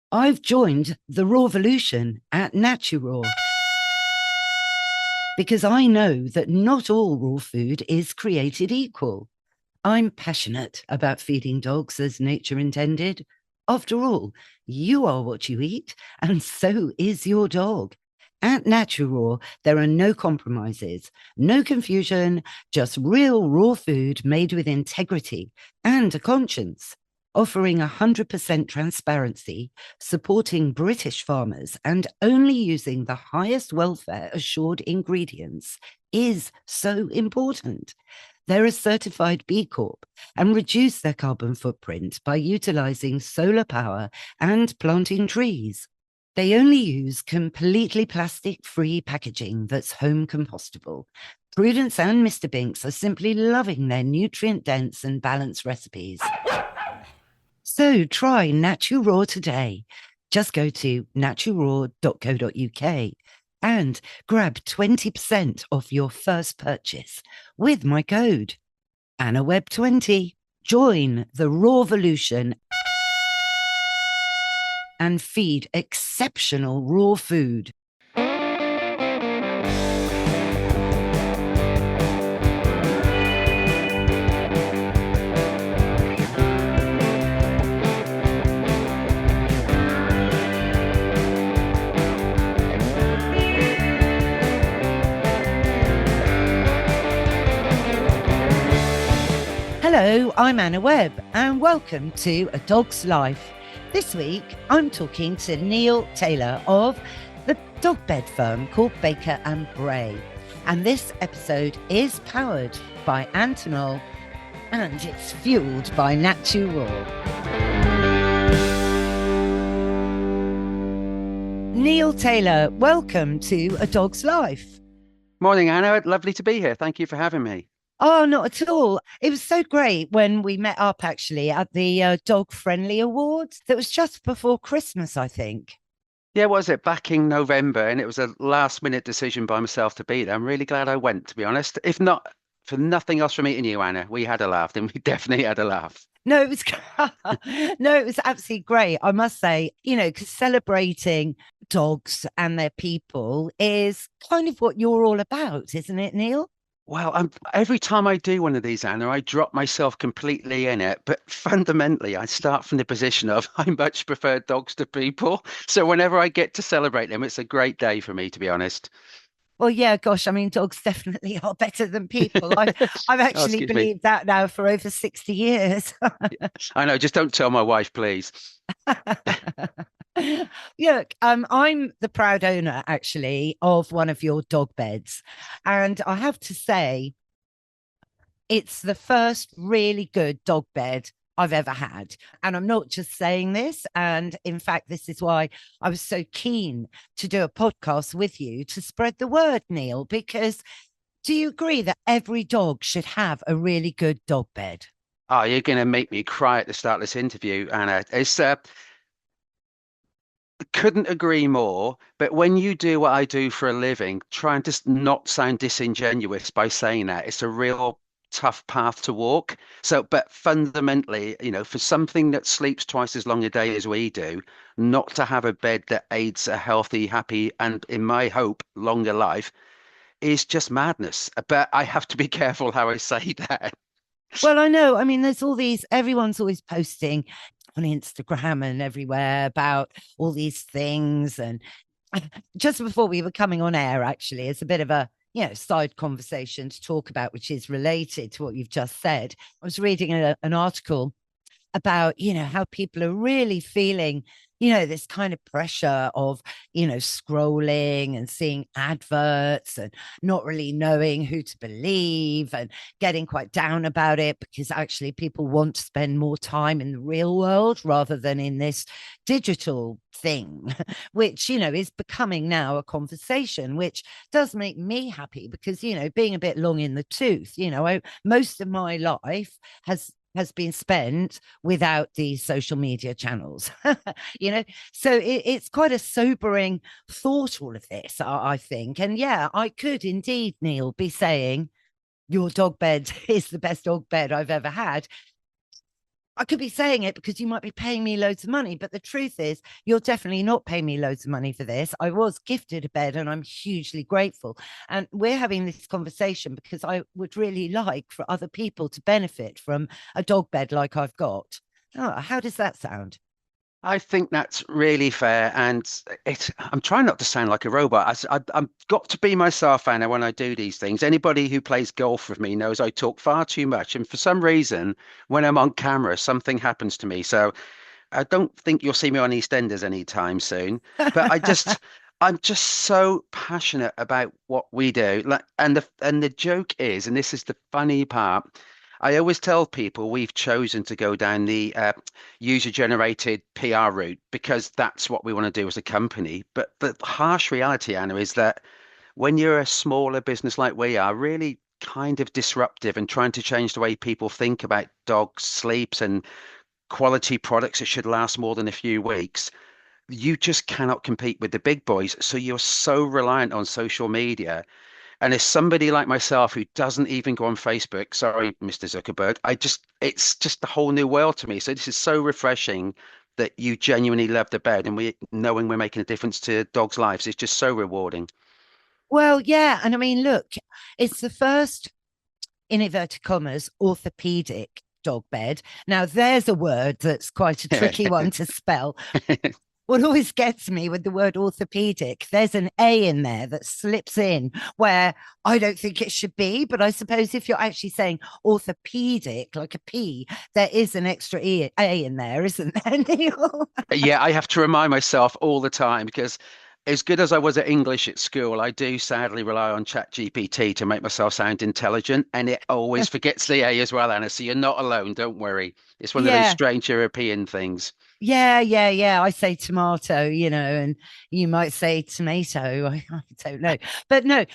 I've joined the Rawvolution at NatuRaw because I know that not all raw food is created equal. I'm passionate about feeding dogs as nature intended. After all, you are what you eat, and so is your dog. At NatuRaw, there are no compromises, no confusion, just real raw food made with integrity and a conscience, offering 100% transparency, supporting British farmers, and only using the highest welfare assured ingredients is so important. They're a certified B Corp and reduce their carbon footprint by utilizing solar power and planting trees. They only use completely plastic-free packaging that's home compostable. Prudence and Mr. Binks are simply loving their nutrient-dense and balanced recipes. So try NatuRaw today. Just go to naturaw.co.uk and grab 20% off your first purchase with my code AnnaWebb20. Join the Rawvolution and feed exceptional raw food. Hello, I'm Anna Webb, and welcome to A Dog's Life. This week, I'm talking to Neil Taylor of the dog bed firm called Baker and Bray. And this episode is powered by Antonol, and it's fueled by NatuRaw. Neil Taylor, welcome to A Dog's Life. Morning, Anna. Lovely to be here. Thank you for having me. Oh, not at all. It was so great when we met up actually at the Dog Friendly Awards. That was just before Christmas, I think. Yeah, was it back in November? And it was a last minute decision by myself to be there. I'm really glad I went, to be honest. If not for nothing else from meeting you, Anna, we had a laugh, and we definitely had a laugh. No, it was no, it was absolutely great. I must say, because celebrating dogs and their people is kind of what you're all about, isn't it, Neil? Well, every time I do one of these, Anna, I drop myself completely in it. But fundamentally, I start from the position of I much prefer dogs to people. So whenever I get to celebrate them, it's a great day for me, to be honest. Well, yeah, gosh, I mean, dogs definitely are better than people. I've Oh, actually excuse me. believed that now for over 60 years. I know, just don't tell my wife, please. Look, I'm the proud owner actually of one of your dog beds. And I have to say, it's the first really good dog bed I've ever had. And I'm not just saying this. And in fact, this is why I was so keen to do a podcast with you to spread the word, Neil, because do you agree that every dog should have a really good dog bed? Oh, you're going to make me cry at the start of this interview, Anna. It's couldn't agree more. But when you do what I do for a living, try and just not sound disingenuous by saying that. It's a real tough path to walk. So, but fundamentally, for something that sleeps twice as long a day as we do, not to have a bed that aids a healthy, happy, and in my hope, longer life is just madness. But I have to be careful how I say that. Well, I know. I mean, there's all these, everyone's always posting on Instagram and everywhere about all these things. And just before we were coming on air, actually, it's a bit of a side conversation to talk about, which is related to what you've just said. I was reading an article about how people are really feeling this kind of pressure of scrolling and seeing adverts and not really knowing who to believe and getting quite down about it because actually people want to spend more time in the real world rather than in this digital thing which is becoming now a conversation, which does make me happy because being a bit long in the tooth, most of my life has been spent without these social media channels. So it's quite a sobering thought, all of this, I think. And yeah, I could indeed, Neil, be saying your dog bed is the best dog bed I've ever had. I could be saying it because you might be paying me loads of money, but the truth is, you're definitely not paying me loads of money for this. I was gifted a bed and I'm hugely grateful. And we're having this conversation because I would really like for other people to benefit from a dog bed like I've got. Oh, how does that sound? I think that's really fair, and I'm trying not to sound like a robot. I've got to be myself, Anna, when I do these things. Anybody who plays golf with me knows I talk far too much, and for some reason, when I'm on camera, something happens to me. So I don't think you'll see me on EastEnders anytime soon. But I'm just so passionate about what we do. Like, and the joke is, and this is the funny part. I always tell people we've chosen to go down the user-generated PR route because that's what we want to do as a company. But the harsh reality, Anna, is that when you're a smaller business like we are, really kind of disruptive and trying to change the way people think about dogs' sleeps and quality products that should last more than a few weeks, you just cannot compete with the big boys. So you're so reliant on social media. And as somebody like myself who doesn't even go on Facebook, sorry, Mr. Zuckerberg, it's just a whole new world to me. So this is so refreshing that you genuinely love the bed and knowing we're making a difference to dogs' lives is just so rewarding. Well, yeah. And I mean, look, it's the first, in inverted commas, orthopedic dog bed. Now, there's a word that's quite a tricky one to spell. What always gets me with the word orthopedic, there's an A in there that slips in where I don't think it should be. But I suppose if you're actually saying orthopedic, like a P, there is an extra A in there, isn't there, Neil? Yeah, I have to remind myself all the time because as good as I was at English at school, I do sadly rely on ChatGPT to make myself sound intelligent, and it always forgets the A as well, Anna. So you're not alone, don't worry. It's one of those Yeah. strange European things. Yeah. I say tomato, and you might say tomato. I don't know. But no,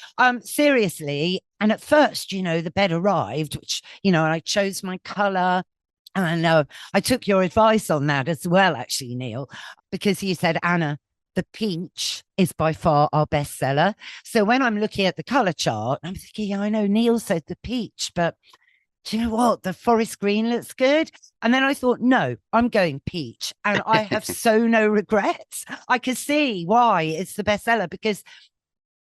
seriously. And at first, the bed arrived, which, and I chose my color. And I took your advice on that as well, actually, Neil, because you said, Anna, the peach is by far our bestseller. So when I'm looking at the color chart, I'm thinking, yeah, I know Neil said the peach, but do you know what? The forest green looks good. And then I thought, no, I'm going peach. And I have so no regrets. I can see why it's the bestseller because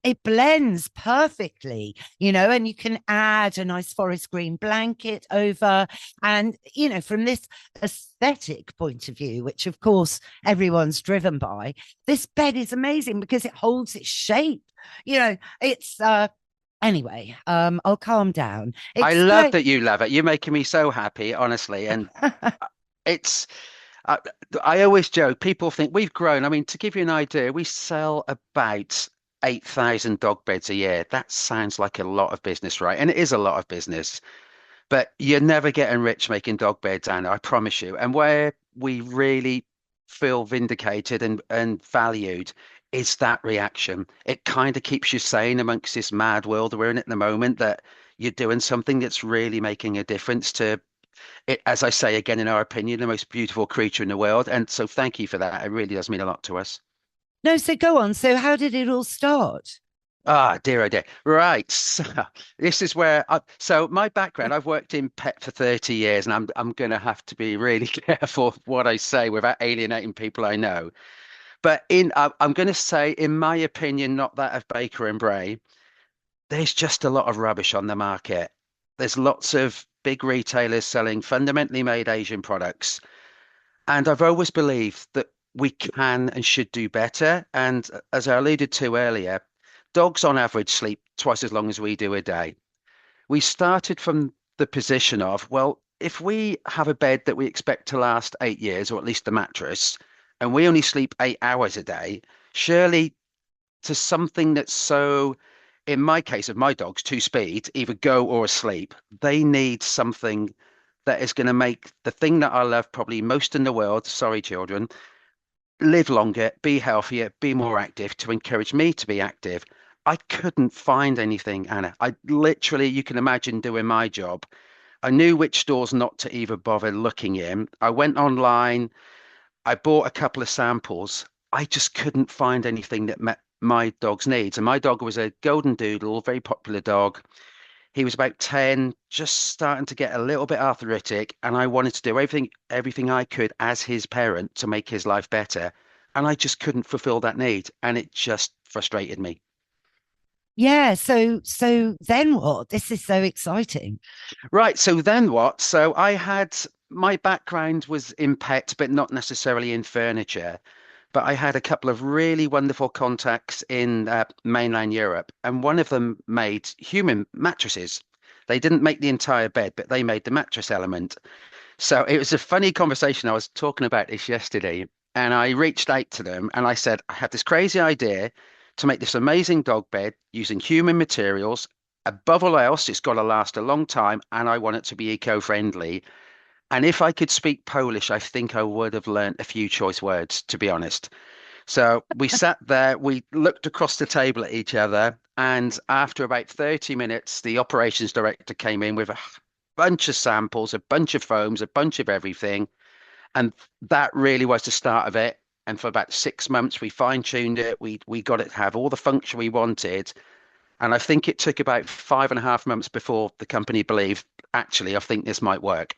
it blends perfectly, and you can add a nice forest green blanket over. And, from this aesthetic point of view, which of course everyone's driven by, this bed is amazing because it holds its shape. It's anyway, I'll calm down. I love Explain. that you love it. You're making me so happy, honestly. And it's, I, I always joke, people think we've grown. I mean, to give you an idea, we sell about 8,000 dog beds a year. That sounds like a lot of business, right? And it is a lot of business, but you're never getting rich making dog beds, Anna, I promise you. And where we really feel vindicated and valued is that reaction. It kind of keeps you sane amongst this mad world we're in at the moment that you're doing something that's really making a difference to it, as I say again, in our opinion, the most beautiful creature in the world. And so thank you for that. It really does mean a lot to us. No, so go on. So how did it all start? Ah, dear, oh dear. Right. So this is where so my background, I've worked in pet for 30 years, and I'm gonna have to be really careful of what I say without alienating people I know. But I'm gonna say, in my opinion, not that of Baker and Bray, there's just a lot of rubbish on the market. There's lots of big retailers selling fundamentally made Asian products. And I've always believed that we can and should do better. And as I alluded to earlier, dogs on average sleep twice as long as we do a day. We started from the position of, well, if we have a bed that we expect to last 8 years, or at least the mattress, and we only sleep 8 hours a day, surely to something that's so, in my case of my dogs, two speed, either go or asleep, they need something that is going to make the thing that I love probably most in the world, sorry, children, live longer, be healthier, be more active to encourage me to be active. I couldn't find anything, Anna. I literally, you can imagine doing my job. I knew which stores not to even bother looking in. I went online, I bought a couple of samples. I just couldn't find anything that met my dog's needs. And my dog was a golden doodle, very popular dog. He was about 10, just starting to get a little bit arthritic, and I wanted to do everything I could as his parent to make his life better. And I just couldn't fulfill that need, and it just frustrated me. Yeah. So then what? This is so exciting. Right, so then what? So I had my background was in pet, but not necessarily in furniture. But I had a couple of really wonderful contacts in mainland Europe, and one of them made human mattresses. They didn't make the entire bed, but they made the mattress element. So it was a funny conversation. I was talking about this yesterday, and I reached out to them and I said, I have this crazy idea to make this amazing dog bed using human materials. Above all else, it's got to last a long time, and I want it to be eco-friendly. And if I could speak Polish, I think I would have learnt a few choice words, to be honest. So we sat there, we looked across the table at each other, and after about 30 minutes, the operations director came in with a bunch of samples, a bunch of foams, a bunch of everything. And that really was the start of it. And for about 6 months, we fine-tuned it. We got it to have all the function we wanted. And I think it took about 5.5 months before the company believed, actually, I think this might work.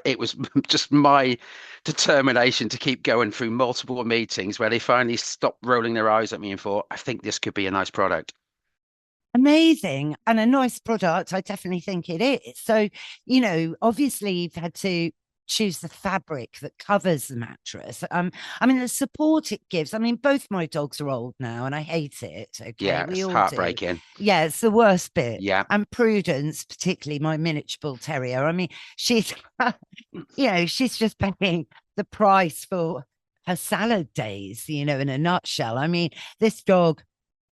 It was just my determination to keep going through multiple meetings where they finally stopped rolling their eyes at me and thought, I think this could be a nice product. Amazing and a nice product. I definitely think it is. So, obviously you've had to choose the fabric that covers the mattress. I mean, the support it gives. I mean, both my dogs are old now and I hate it. Okay. Yeah, We it's all do. heartbreaking. Yeah, it's the worst bit. Yeah, And Prudence, particularly my miniature bull terrier. I mean, she's, she's just paying the price for her salad days, in a nutshell. I mean, this dog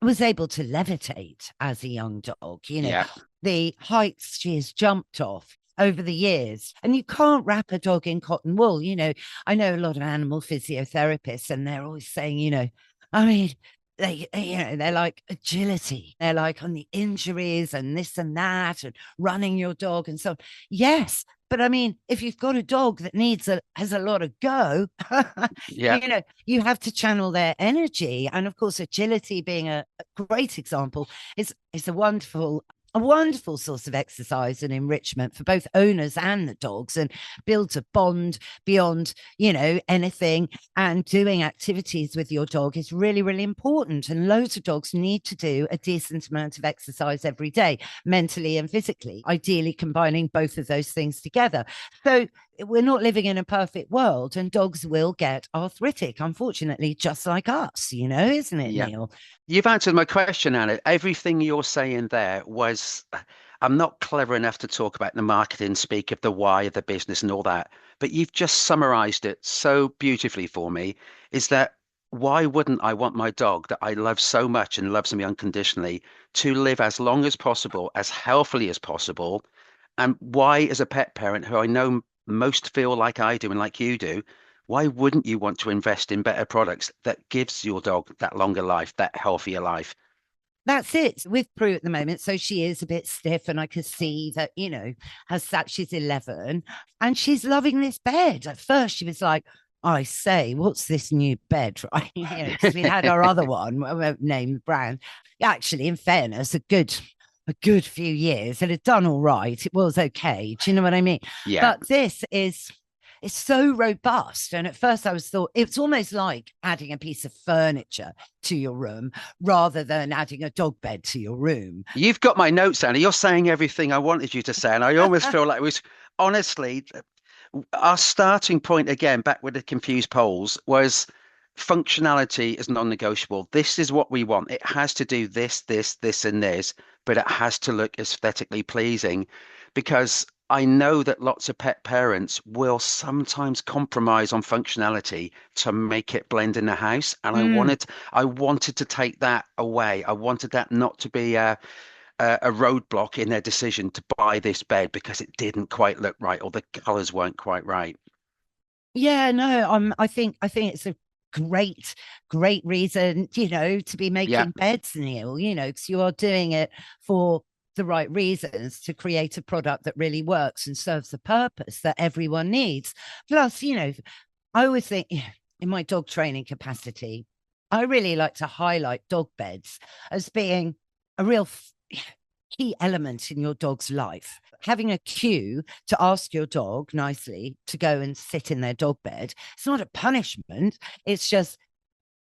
was able to levitate as a young dog. yeah, The heights she has jumped off over the years. And you can't wrap a dog in cotton wool. I know a lot of animal physiotherapists, and they're always saying, I mean, they're like agility. They're like on the injuries and this and that, and running your dog and so on. Yes, but I mean, if you've got a dog that has a lot of go, yeah. you have to channel their energy. And of course, agility being a great example is a wonderful source of exercise and enrichment for both owners and the dogs, and builds a bond beyond, anything. And doing activities with your dog is really, really important. And loads of dogs need to do a decent amount of exercise every day, mentally and physically, ideally combining both of those things together. So we're not living in a perfect world, and dogs will get arthritic, unfortunately, just like us, isn't it, Yeah. Neil? You've answered my question, Anna. Everything you're saying there was, I'm not clever enough to talk about the marketing, speak of the why of the business and all that, but you've just summarized it so beautifully for me. Is that why wouldn't I want my dog that I love so much and loves me unconditionally to live as long as possible, as healthily as possible? And why, as a pet parent who I know most feel like I do and like you do, why wouldn't you want to invest in better products that gives your dog that longer life, that healthier life? That's it with Prue at the moment. So she is a bit stiff, and I can see that, she's 11 and she's loving this bed. At first, she was like, I say, what's this new bed? Right. Because we had our other one, I won't name the brand. Actually, in fairness, a good few years. It had done all right. It was okay. Do you know what I mean? Yeah. But this is it's so robust. And at first I was thought it's almost like adding a piece of furniture to your room rather than adding a dog bed to your room. You've got my notes, Anna. You're saying everything I wanted you to say. And I almost feel like it was honestly our starting point again, back with the confused polls, was functionality is non-negotiable. This is what we want. It has to do this, this, this, and this, but it has to look aesthetically pleasing because I know that lots of pet parents will sometimes compromise on functionality to make it blend in the house. And Mm. I wanted to take that away. I wanted that not to be a roadblock in their decision to buy this bed because it didn't quite look right or the colors weren't quite right. Yeah, no, I think it's a great reason, to be Yeah, making beds, Neil, because you are doing it for the right reasons to create a product that really works and serves the purpose that everyone needs. Plus, I always think in my dog training capacity, I really like to highlight dog beds as being a real key element in your dog's life. Having a cue to ask your dog nicely to go and sit in their dog bed, it's not a punishment. It's just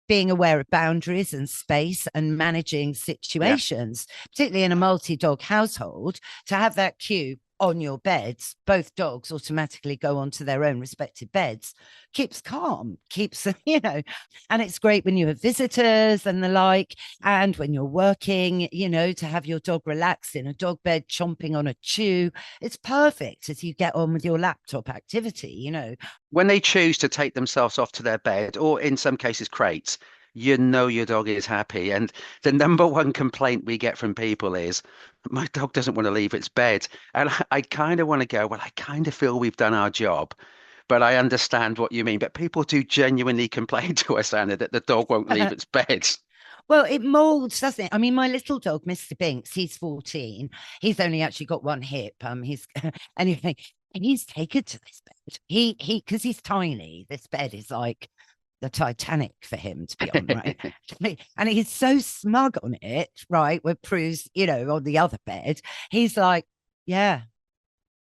being aware of boundaries and space and managing Yeah. situations, particularly in a multi-dog household, to have that cue on your beds, both dogs automatically go onto their own respective beds, keeps calm, keeps, and it's great when you have visitors and the like. And when you're working, to have your dog relax in a dog bed, chomping on a chew, it's perfect as you get on with your laptop activity. When they choose to take themselves off to their bed, or in some cases crates, you know your dog is happy. And the number one complaint we get from people is, my dog doesn't want to leave its bed. And I kind of want to go, well, I kind of feel we've done our job, but I understand what you mean. But people do genuinely complain to us, Anna, that the dog won't leave its bed. Well, it molds, doesn't it? I mean, my little dog, Mr. Binks, he's 14. He's only actually got one hip. He's anyway, and he's taken to this bed. Because he's tiny. This bed is like the Titanic for him to be on, right? And he's so smug on it, right? With Prue's, on the other bed. He's like, yeah,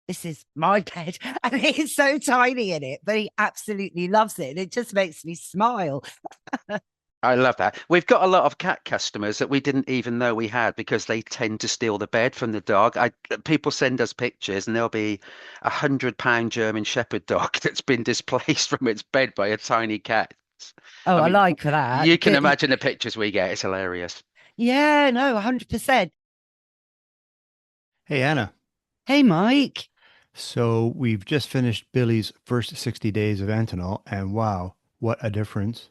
this is my bed. And he's so tiny in it, but he absolutely loves it. And it just makes me smile. I love that. We've got a lot of cat customers that we didn't even know we had because they tend to steal the bed from the dog. People send us pictures and there'll be £100 German Shepherd dog that's been displaced from its bed by a tiny cat. Oh, I I mean, like that. you can imagine the pictures we get. It's hilarious. Yeah, no, 100%. Hey, Anna. Hey, Mike. So we've just finished Billy's first 60 days of Antinol, and wow, what a difference.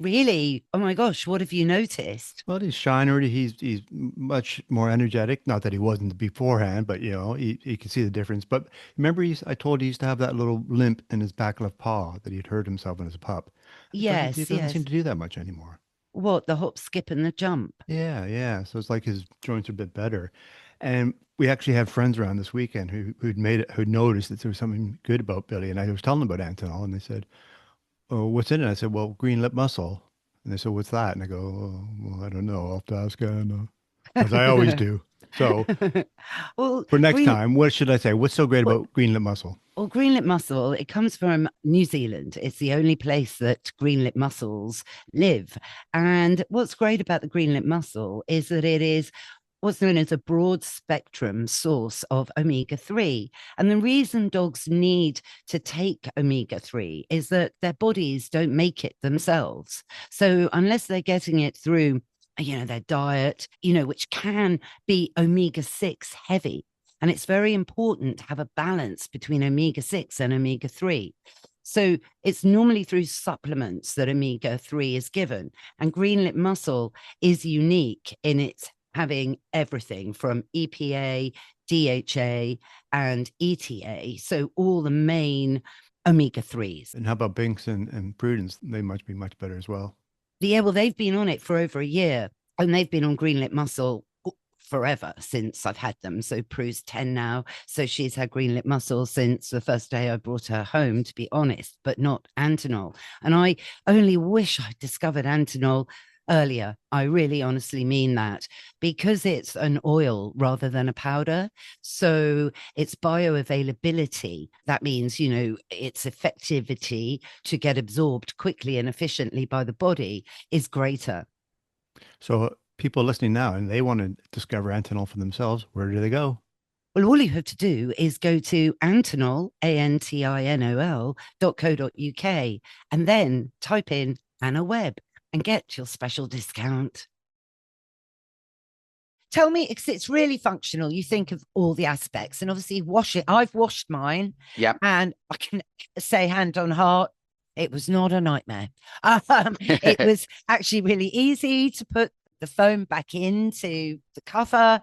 Really? Oh my gosh, what have you noticed? Well, he's shiner. He's much more energetic. Not that he wasn't beforehand, but you can see the difference. But remember, I told you he used to have that little limp in his back left paw that he'd hurt himself when he was a pup. He Yes, doesn't seem yes. to do that much anymore. What, the hop, skip, and the jump? Yeah, yeah. So it's like his joints are a bit better. And we actually had friends around this weekend who'd noticed that there was something good about Billy. And I was telling them about Antinol, and they said, "Oh, what's in it?" I said, "Well, green lip muscle." And they said, "What's that?" And I go, "Oh, well, I don't know. I'll have to ask Anna," as I always do. So Well, for next time, what should I say? What's so great well, about green lip muscle? well, green lip mussel, it comes from New Zealand. It's the only place that green lip mussels live. And what's great about the green lip mussel is that it is what's known as a broad spectrum source of omega 3. And the reason dogs need to take omega 3 is that their bodies don't make it themselves. So unless they're getting it through, their diet, which can be omega 6 heavy. And it's very important to have a balance between omega 6 and omega 3. So it's normally through supplements that omega 3 is given. And green lip mussel is unique in its having everything from EPA, DHA, and ETA. So all the main omega 3s. And how about Binks and Prudence? They must be much better as well. Yeah, well, they've been on it for over a year, and they've been on green lip mussel forever since I've had them. So Prue's 10 now. So she's had green lip mussel since the first day I brought her home, to be honest, but not Antinol. And I only wish I'd discovered Antinol earlier. I really honestly mean that, because it's an oil rather than a powder. So its bioavailability, that means, its effectivity to get absorbed quickly and efficiently by the body is greater. So people listening now and they want to discover Antinol for themselves, where do they go? Well, all you have to do is go to Antinol, ANTINOL.co.uk, and then type in Anna Webb and get your special discount. Tell me, because it's really functional. You think of all the aspects, and obviously wash it. I've washed mine. Yeah. And I can say, hand on heart, it was not a nightmare. It was actually really easy to put the foam back into the cover.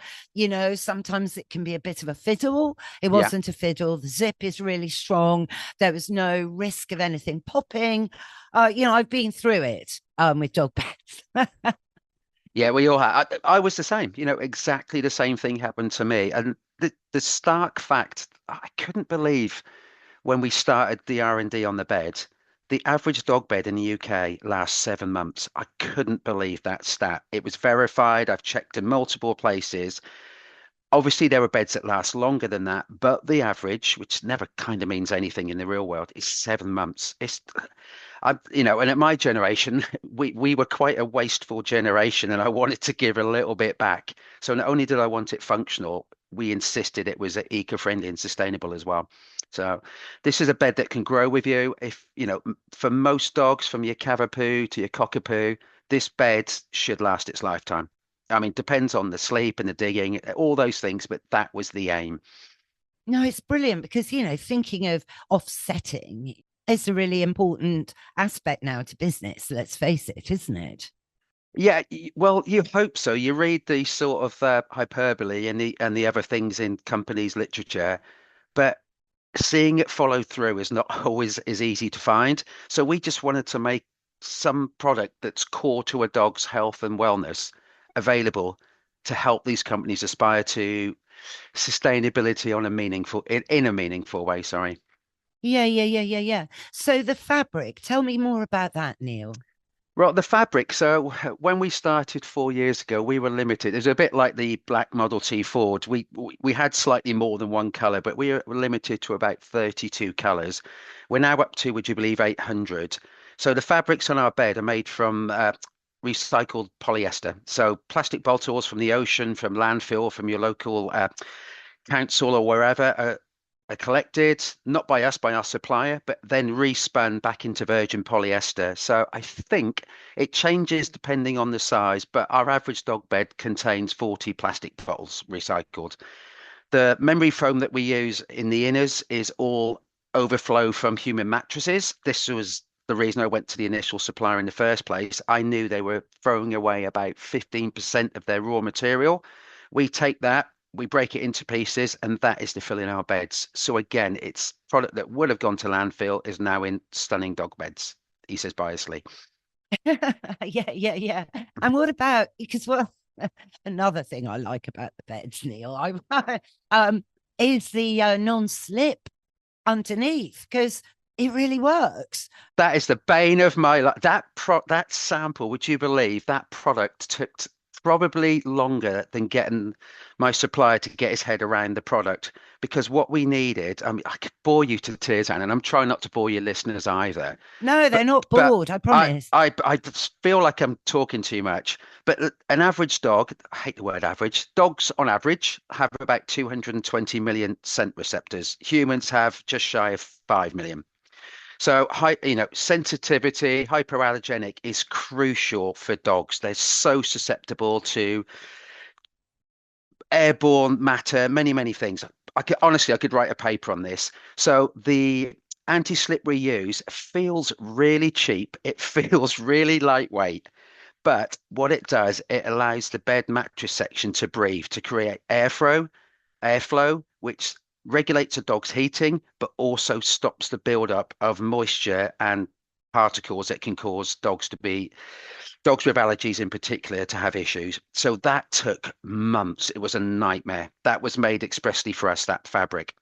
Sometimes it can be a bit of a fiddle. It wasn't a fiddle. The zip is really strong. There was no risk of anything popping. I've been through it with dog beds. Yeah, we all have. I was the same. Exactly the same thing happened to me. And the stark fact, I couldn't believe when we started the R&D on the bed, the average dog bed in the UK lasts 7 months. I couldn't believe that stat. It was verified. I've checked in multiple places. Obviously, there are beds that last longer than that, but the average, which never kind of means anything in the real world, is 7 months. And at my generation, we were quite a wasteful generation, and I wanted to give a little bit back. So not only did I want it functional, we insisted it was eco-friendly and sustainable as well. So this is a bed that can grow with you. If for most dogs, from your Cavapoo to your Cockapoo, this bed should last its lifetime. I mean, depends on the sleep and the digging, all those things, but that was the aim. No, it's brilliant because, thinking of offsetting is a really important aspect now to business. Let's face it, isn't it? Yeah, well, you hope so. You read the sort of hyperbole and the other things in companies' literature, but seeing it follow through is not always as easy to find. So we just wanted to make some product that's core to a dog's health and wellness available to help these companies aspire to sustainability on a meaningful in a meaningful way. Sorry. Yeah. So the fabric, tell me more about that, Neil. Right, the fabric. So when we started 4 years ago, we were limited. It was a bit like the black Model T Ford. We had slightly more than one color, but we were limited to about 32 colors. We're now up to, would you believe, 800. So the fabrics on our bed are made from recycled polyester. So plastic bottles from the ocean, from landfill, from your local council or wherever are collected, not by us, by our supplier, but then respun back into virgin polyester. So I think it changes depending on the size, but our average dog bed contains 40 plastic bottles recycled. The memory foam that we use in the inners is all overflow from human mattresses. This was the reason I went to the initial supplier in the first place. I knew they were throwing away about 15% of their raw material. We take that, we break it into pieces, and that is to fill in our beds. So again, it's product that would have gone to landfill is now in stunning dog beds, he says biasly. Yeah. And what about, because another thing I like about the beds, Neil, is the non-slip underneath, because it really works. That is the bane of my life. That sample, would you believe that product took probably longer than getting my supplier to get his head around the product, because what we needed, I mean, I could bore you to tears, Anne, and I'm trying not to bore your listeners either. No, they're not But bored, I promise. I feel like I'm talking too much. But an average dog, I hate the word average, dogs on average have about 220 million scent receptors. Humans have just shy of 5 million. So, sensitivity, hypoallergenic is crucial for dogs. They're so susceptible to airborne matter, many things. Honestly, I could write a paper on this. So the anti-slip we use feels really cheap. It feels really lightweight. But what it does, it allows the bed mattress section to breathe, to create airflow, which regulates a dog's heating, but also stops the buildup of moisture and particles that can cause dogs with allergies in particular to have issues. So that took months. It was a nightmare. That was made expressly for us, that fabric.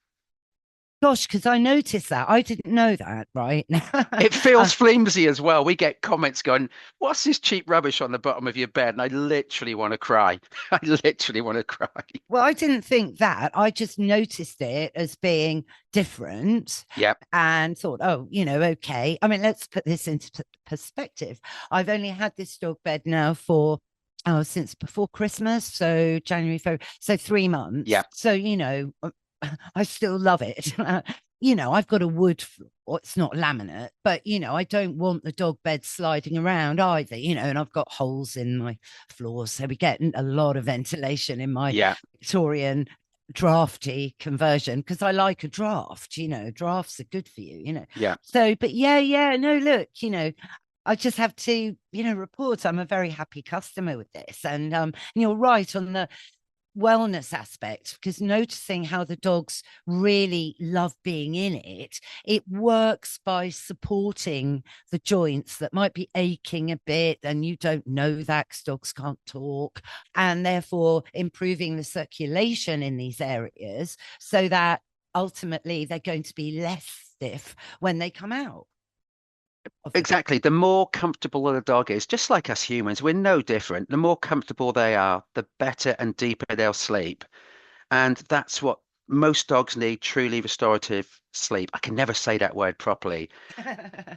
Gosh, because I noticed that. I didn't know that, right? It feels flimsy as well. We get comments going, "What's this cheap rubbish on the bottom of your bed?" And I literally want to cry. I literally want to cry. Well, I didn't think that. I just noticed it as being different. Yep. And thought, oh, okay. I mean, let's put this into perspective. I've only had this dog bed now for since before Christmas, so January, February, so 3 months. Yeah. So I still love it. I've got a wood floor. It's not laminate, but I don't want the dog bed sliding around either, and I've got holes in my floors. So we get a lot of ventilation in my Victorian drafty conversion, because I like a draft, drafts are good for you, Yeah. So, but no, look, I just have to, report I'm a very happy customer with this. And you're right on the wellness aspect, because noticing how the dogs really love being in it, it works by supporting the joints that might be aching a bit, and you don't know that because dogs can't talk, and therefore improving the circulation in these areas so that ultimately they're going to be less stiff when they come out. Exactly. The more comfortable the dog is, just like us humans, we're no different. The more comfortable they are, the better and deeper they'll sleep. And that's what most dogs need, truly restorative sleep. I can never say that word properly,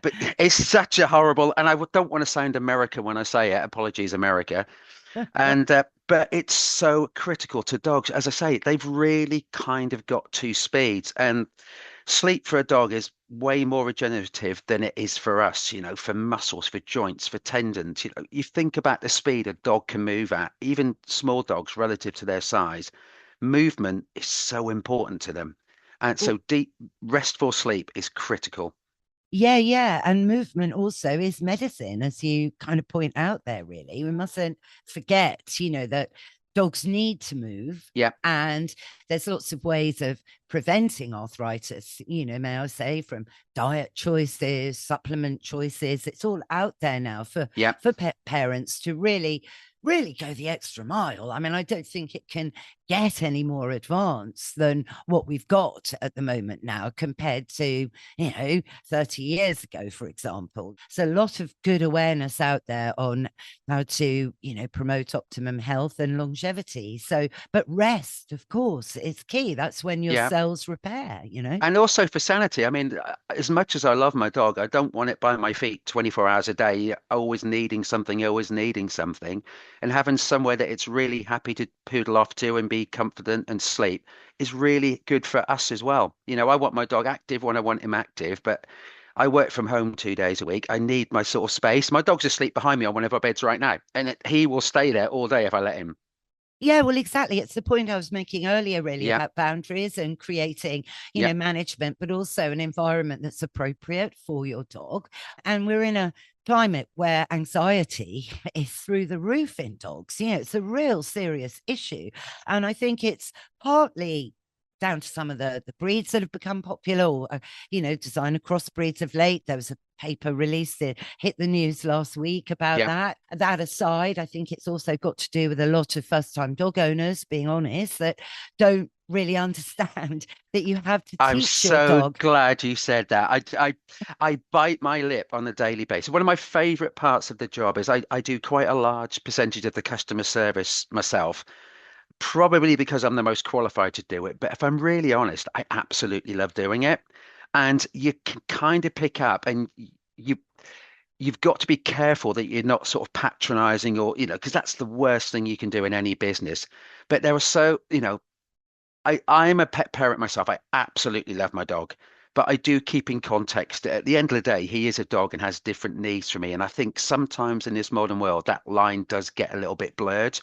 but it's such a horrible, and don't want to sound American when I say it. Apologies, America. And but it's so critical to dogs. As I say, they've really kind of got two speeds, and sleep for a dog is way more regenerative than it is for us, for muscles, for joints, for tendons. You think about the speed a dog can move at, even small dogs relative to their size. Movement is so important to them. And so deep, restful sleep is critical. Yeah, yeah. And movement also is medicine, as you kind of point out there, really. We mustn't forget, that dogs need to move. Yeah. And there's lots of ways of preventing arthritis, may I say, from diet choices, supplement choices. It's all out there now for pet parents to really go the extra mile. I mean, I don't think it can get any more advanced than what we've got at the moment now compared to 30 years ago, for example. So a lot of good awareness out there on how to promote optimum health and longevity. So but rest, of course, is key. That's when your cells repair. And also for sanity. I mean, as much as I love my dog, I don't want it by my feet 24 hours a day, always needing something, always needing something. And having somewhere that it's really happy to poodle off to and be confident and sleep is really good for us as well. I want my dog active when I want him active, but I work from home 2 days a week. I need my sort of space. My dog's asleep behind me on one of our beds right now, and he will stay there all day if I let him. Yeah, well, exactly. It's the point I was making earlier, really, Yeah. about boundaries and creating, management, but also an environment that's appropriate for your dog. And we're in a climate where anxiety is through the roof in dogs. It's a real serious issue. And I think it's partly down to some of the breeds that have become popular, or designer crossbreeds of late. There was a paper released that hit the news last week about that. That aside, I think it's also got to do with a lot of first-time dog owners, being honest, that don't really understand that you have to teach your dog. I'm so glad you said that. I bite my lip on a daily basis. One of my favorite parts of the job is I do quite a large percentage of the customer service myself. Probably because I'm the most qualified to do it. But if I'm really honest, I absolutely love doing it. And you can kind of pick up, and you've got to be careful that you're not sort of patronizing, or, because that's the worst thing you can do in any business. But there are I'm a pet parent myself. I absolutely love my dog. But I do keep in context. At the end of the day, he is a dog and has different needs from me. And I think sometimes in this modern world, that line does get a little bit blurred.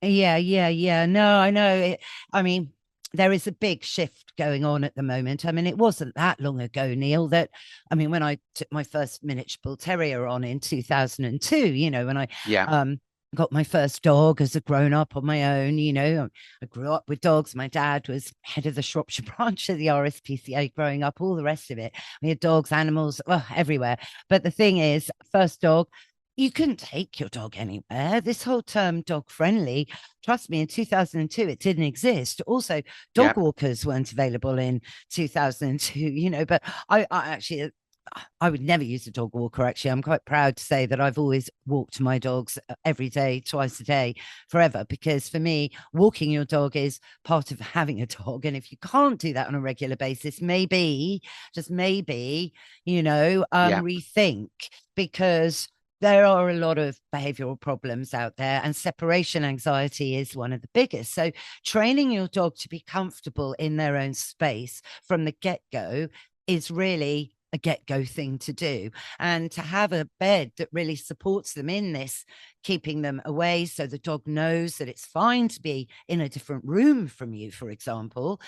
Yeah. No, I know. I mean, there is a big shift going on at the moment. I mean, it wasn't that long ago, Neil, when I took my first miniature bull terrier on in 2002, when I got my first dog as a grown up on my own. I grew up with dogs. My dad was head of the Shropshire branch of the RSPCA growing up, all the rest of it. We had dogs, animals, everywhere. But the thing is, first dog, you couldn't take your dog anywhere. This whole term dog friendly, trust me, in 2002, it didn't exist. Also, dog walkers weren't available in 2002, but I actually, I would never use a dog walker. Actually, I'm quite proud to say that I've always walked my dogs every day, twice a day, forever, because for me, walking your dog is part of having a dog. And if you can't do that on a regular basis, maybe, just maybe, rethink, because there are a lot of behavioral problems out there, and separation anxiety is one of the biggest. So training your dog to be comfortable in their own space from the get-go is really a get-go thing to do, and to have a bed that really supports them in this, keeping them away so the dog knows that it's fine to be in a different room from you, for example,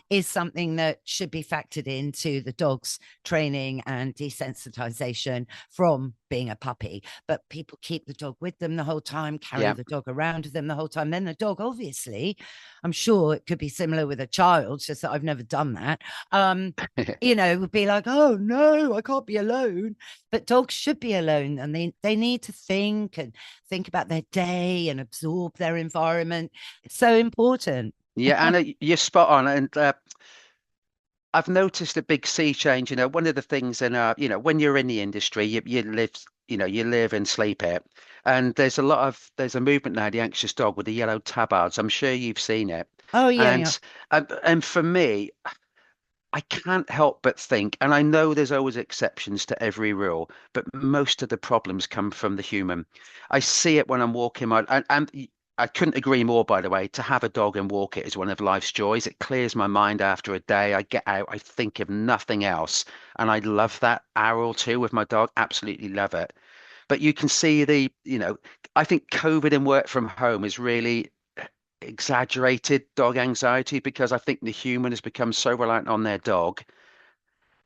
is something that should be factored into the dog's training and desensitization from being a puppy. But people keep the dog with them the whole time, carry the dog around with them the whole time. Then the dog, obviously, I'm sure it could be similar with a child, just that I've never done that, would be like, oh no, I can't be alone. But dogs should be alone, and they need to think about their day and absorb their environment. It's so important. Yeah, Anna, you're spot on. And I've noticed a big sea change. One of the things when you're in the industry, you live and sleep it. And there's a movement now, the anxious dog with the yellow tabards. I'm sure you've seen it. Oh, yeah, yeah. And for me, I can't help but think, and I know there's always exceptions to every rule, but most of the problems come from the human. I see it when I'm walking my, and I couldn't agree more, by the way. To have a dog and walk it is one of life's joys. It clears my mind after a day. I get out, I think of nothing else. And I love that hour or two with my dog. Absolutely love it. But you can see I think COVID and work from home is really exaggerated dog anxiety because I think the human has become so reliant on their dog.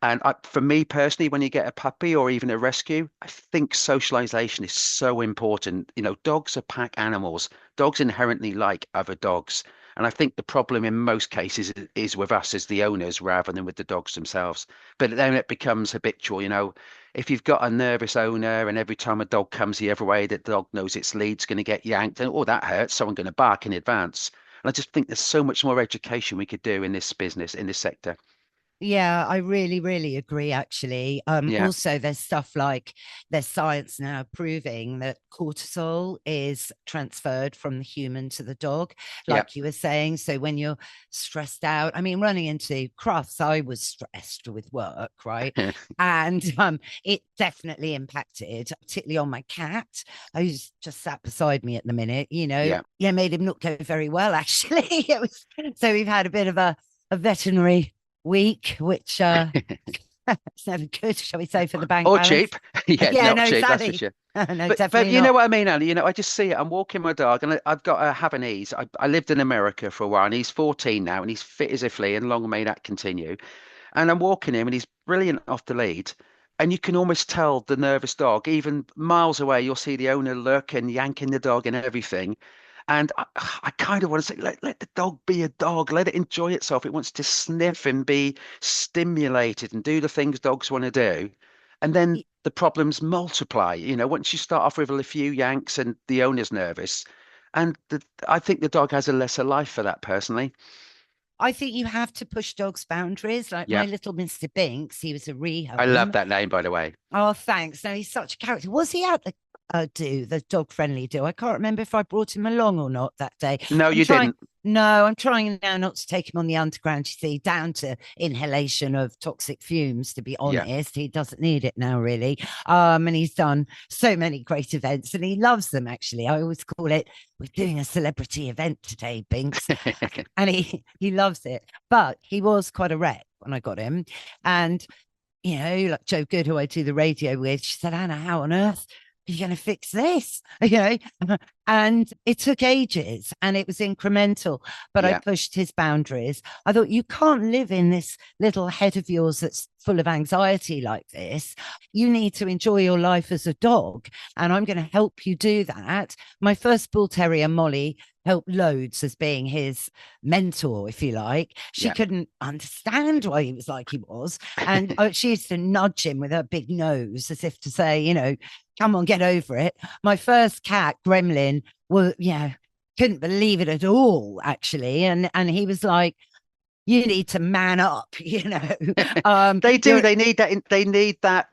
And for me personally, when you get a puppy or even a rescue, I think socialization is so important. Dogs are pack animals. Dogs inherently like other dogs. And I think the problem in most cases is with us as the owners rather than with the dogs themselves. But then it becomes habitual. If you've got a nervous owner and every time a dog comes the other way, the dog knows its lead's going to get yanked and, oh, that hurts. So I'm going to bark in advance. And I just think there's so much more education we could do in this business, in this sector. Yeah, I really, really agree, actually. Yeah, Also, there's stuff like there's science now proving that cortisol is transferred from the human to the dog, yeah. like you were saying. So when you're stressed out, I mean, running into crafts, I was stressed with work, right? And it definitely impacted, particularly on my cat, who's just sat beside me at the minute, Yeah. yeah, made him not go very well, actually. It was so we've had a bit of a veterinary week, which it's never good, shall we say, for the bank Or balance. cheap. Yeah, Yeah, not no, cheap, that's for exactly. sure. No, But definitely you know not. what I mean, Ali? I just see it. I'm walking my dog and I've got a Havanese. I lived in America for a while and he's 14 now and he's fit as a flea and long may that continue. And I'm walking him and he's brilliant off the lead. And you can almost tell the nervous dog, even miles away, you'll see the owner lurking, yanking the dog and everything. And I kind of want to say, let the dog be a dog. Let it enjoy itself. It wants to sniff and be stimulated and do the things dogs want to do. And then the problems multiply. Once you start off with a few yanks and the owner's nervous, and I think the dog has a lesser life for that personally. I think you have to push dogs' boundaries. Like Yeah. my little Mr. Binks, he was a I love rehome. that name, by the way. Oh, thanks. No, he's such a character. Was he at the the dog friendly do? I can't remember if I brought him along or not that day. No, I'm you trying. didn't. No, I'm trying now not to take him on the underground, you see, down to inhalation of toxic fumes, to be Yeah. honest. He doesn't need it now, really. And he's done so many great events and he loves them, actually. I always call it, we're doing a celebrity event today, Binks. And he loves it. But he was quite a wreck when I got him. And like Joe Good, who I do the radio with, she said, Anna, how on earth are you going to fix this? And it took ages and it was incremental, but I Yeah. pushed his boundaries. I thought, you can't live in this little head of yours that's full of anxiety like this. You need to enjoy your life as a dog. And I'm going to help you do that. My first bull terrier, Molly, helped loads as being his mentor, if you like. She Yeah. couldn't understand why he was like he was. And she used to nudge him with her big nose as if to say, come on, get over it. My first cat, Gremlin, couldn't believe it at all, actually. And he was like, you need to man up, They do. They need that. They need that,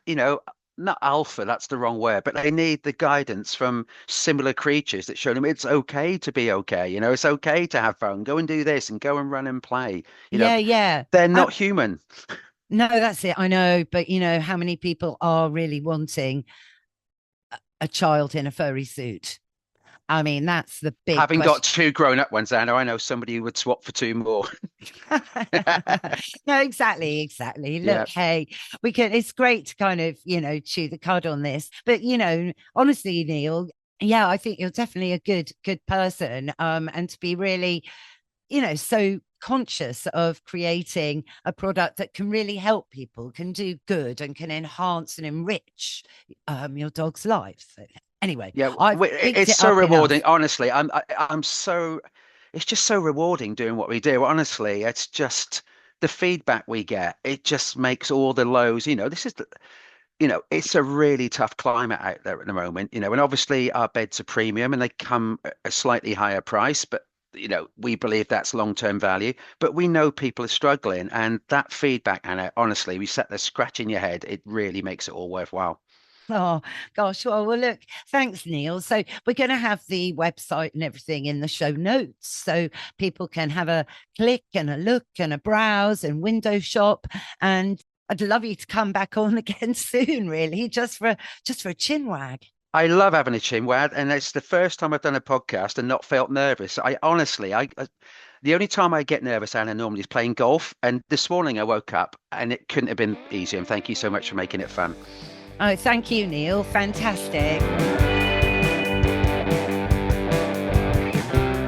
not alpha, that's the wrong word, but they need the guidance from similar creatures that show them it's okay to be okay. It's okay to have fun. Go and do this and go and run and play. Yeah. They're not human. No, that's it. I know. But how many people are really wanting a child in a furry suit? I mean, that's the big Having got question. two grown-up ones, Anna, I know somebody who would swap for two more. No, exactly. Yeah. Look, hey, it's great to kind of, chew the cud on this. But, honestly, Neil, yeah, I think you're definitely a good person. And to be really, so conscious of creating a product that can really help people, can do good and can enhance and enrich your dog's life. So, anyway, Yeah, I've picked it's it so up rewarding. enough. Honestly, I'm so, it's just so rewarding doing what we do. Honestly, it's just the feedback we get. It just makes all the lows. It's a really tough climate out there at the moment. And obviously our beds are premium and they come at a slightly higher price, but we believe that's long-term value. But we know people are struggling, and that feedback, Anna, honestly, we set there scratching your head. It really makes it all worthwhile. Oh, gosh. Well, look, thanks, Neil. So we're going to have the website and everything in the show notes so people can have a click and a look and a browse and window shop. And I'd love you to come back on again soon, really, just for a chin wag. I love having a chin wag, and it's the first time I've done a podcast and not felt nervous. I honestly, the only time I get nervous, Anna, normally is playing golf. And this morning I woke up and it couldn't have been easier. And thank you so much for making it fun. Oh, thank you, Neil. Fantastic.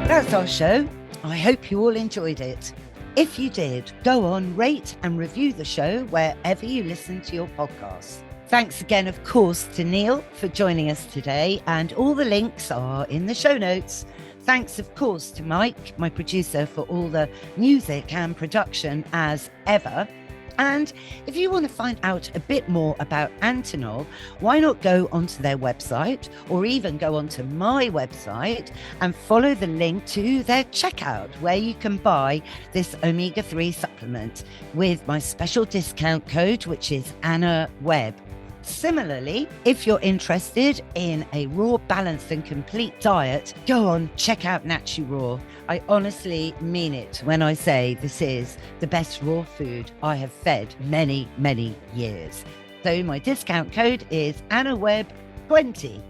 That's our show. I hope you all enjoyed it. If you did, go on, rate and review the show wherever you listen to your podcasts. Thanks again, of course, to Neil for joining us today, and all the links are in the show notes. Thanks, of course, to Mike, my producer, for all the music and production as ever. And if you want to find out a bit more about Antinol, why not go onto their website, or even go onto my website and follow the link to their checkout, where you can buy this omega-3 supplement with my special discount code, which is Webb. Similarly, if you're interested in a raw, balanced and complete diet, go on, check out NatuRaw. I honestly mean it when I say this is the best raw food I have fed many, many years. So my discount code is AnnaWebb20.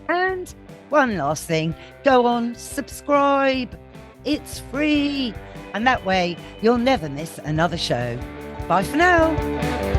And one last thing, go on, subscribe. It's free. And that way you'll never miss another show. Bye for now.